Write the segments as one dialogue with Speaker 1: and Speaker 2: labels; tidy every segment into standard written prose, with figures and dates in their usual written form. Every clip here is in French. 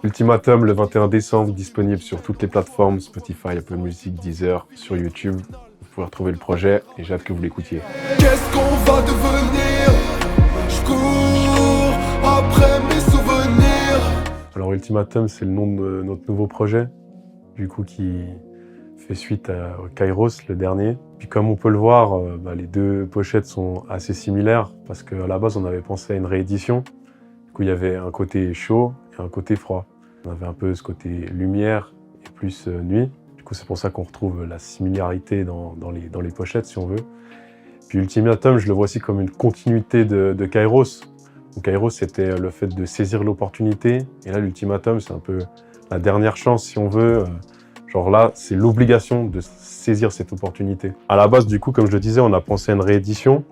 Speaker 1: Ultimatum le 21 décembre, disponible sur toutes les plateformes, Spotify, Apple Music, Deezer, sur YouTube. Vous pouvez retrouver le projet et j'ai hâte que vous l'écoutiez.
Speaker 2: Qu'est-ce qu'on va devenir? Je cours après mes souvenirs.
Speaker 1: Alors Ultimatum, c'est le nom de notre nouveau projet, du coup qui fait suite à Kairos, le dernier. Puis comme on peut le voir, les deux pochettes sont assez similaires parce qu'à la base, on avait pensé à une réédition. Du coup, il y avait un côté chaud et un côté froid. On avait un peu ce côté lumière et plus nuit. Du coup, c'est pour ça qu'on retrouve la similarité dans les pochettes, si on veut. Puis Ultimatum, je le vois aussi comme une continuité de Kairos. Donc, Kairos, c'était le fait de saisir l'opportunité. Et là, l'Ultimatum, c'est un peu la dernière chance, si on veut. Genre là, c'est l'obligation de saisir cette opportunité. À la base, du coup, comme je le disais, on a pensé à une réédition.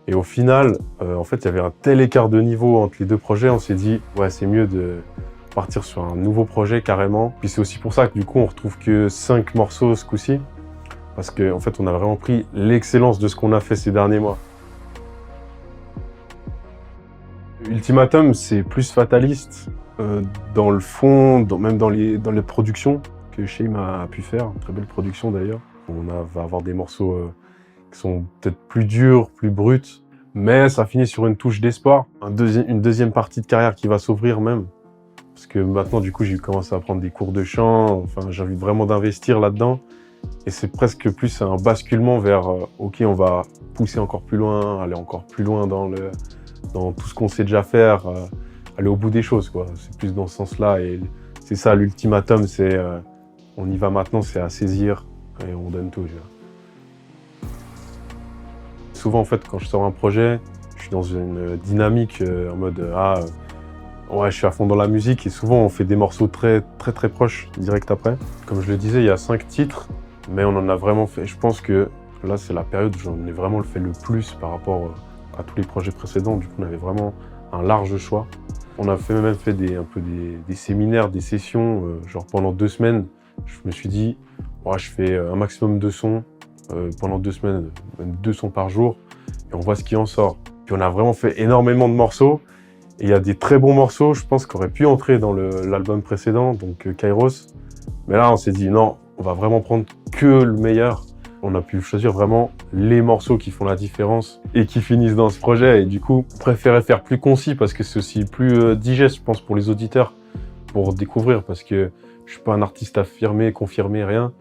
Speaker 1: Et au final, en fait, il y avait un tel écart de niveau entre les deux projets, on s'est dit, ouais, c'est mieux de partir sur un nouveau projet carrément. Puis c'est aussi pour ça que du coup, on retrouve que 5 morceaux ce coup-ci. Parce qu'en fait, on a vraiment pris l'excellence de ce qu'on a fait ces derniers mois. Ultimatum, c'est plus fataliste dans le fond, même dans les productions que Shame a pu faire. Très belle production d'ailleurs. Va avoir des morceaux qui sont peut-être plus durs, plus bruts, mais ça finit sur une touche d'espoir. Une deuxième partie de carrière qui va s'ouvrir même. Parce que maintenant, du coup, j'ai commencé à prendre des cours de chant. Enfin, j'ai envie vraiment d'investir là-dedans. Et c'est presque plus un basculement vers OK, on va pousser encore plus loin, aller encore plus loin dans tout ce qu'on sait déjà faire, aller au bout des choses, quoi. C'est plus dans ce sens-là. Et c'est ça, l'ultimatum, c'est on y va maintenant, c'est à saisir et on donne tout. Souvent, en fait, quand je sors un projet, je suis dans une dynamique en mode ouais, je suis à fond dans la musique et souvent on fait des morceaux très proches direct après. Comme je le disais, il y a 5 titres, mais on en a vraiment fait. Je pense que là, c'est la période où j'en ai vraiment fait le plus par rapport à tous les projets précédents. Du coup, on avait vraiment un large choix. On a même fait des séminaires, des sessions, genre pendant 2 semaines. Je me suis dit, ouais, je fais un maximum de sons pendant 2 semaines, même 2 sons par jour, et on voit ce qui en sort. Puis on a vraiment fait énormément de morceaux. Et il y a des très bons morceaux, je pense, qui auraient pu entrer dans l'album précédent, donc Kairos. Mais là, on s'est dit non, on va vraiment prendre que le meilleur. On a pu choisir vraiment les morceaux qui font la différence et qui finissent dans ce projet. Et du coup, on préférait faire plus concis parce que c'est aussi plus digeste, je pense, pour les auditeurs, pour découvrir. Parce que je suis pas un artiste affirmé, confirmé, rien.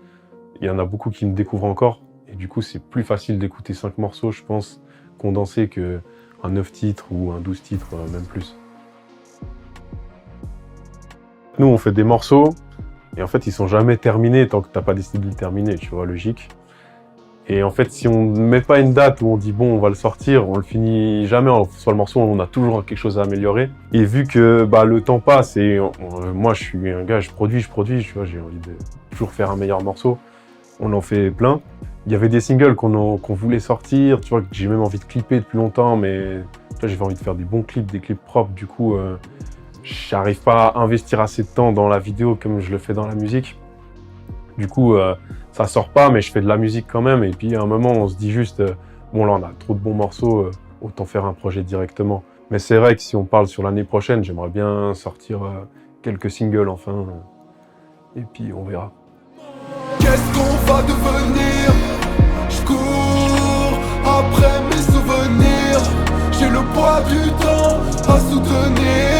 Speaker 1: Il y en a beaucoup qui me découvrent encore. Et du coup, c'est plus facile d'écouter 5 morceaux, je pense, condensés que un 9 titres ou un 12 titres, même plus. Nous, on fait des morceaux, et en fait, ils sont jamais terminés tant que t'as pas décidé de les terminer, tu vois, logique. Et en fait, si on ne met pas une date où on dit bon, on va le sortir, on le finit jamais, sur le morceau, on a toujours quelque chose à améliorer. Et vu que le temps passe, et moi, je suis un gars, je produis, tu vois, j'ai envie de toujours faire un meilleur morceau. On en fait plein. Il y avait des singles qu'on voulait sortir, tu vois, que j'ai même envie de clipper depuis longtemps, mais là, j'avais envie de faire des bons clips, des clips propres. Du coup, j'arrive pas à investir assez de temps dans la vidéo comme je le fais dans la musique. Du coup, ça sort pas, mais je fais de la musique quand même. Et puis, à un moment, on se dit juste, bon, là, on a trop de bons morceaux, autant faire un projet directement. Mais c'est vrai que si on parle sur l'année prochaine, j'aimerais bien sortir quelques singles, enfin. Et puis, on verra.
Speaker 2: Qu'est-ce qu'on va devenir? Je cours après mes souvenirs. J'ai le poids du temps à soutenir.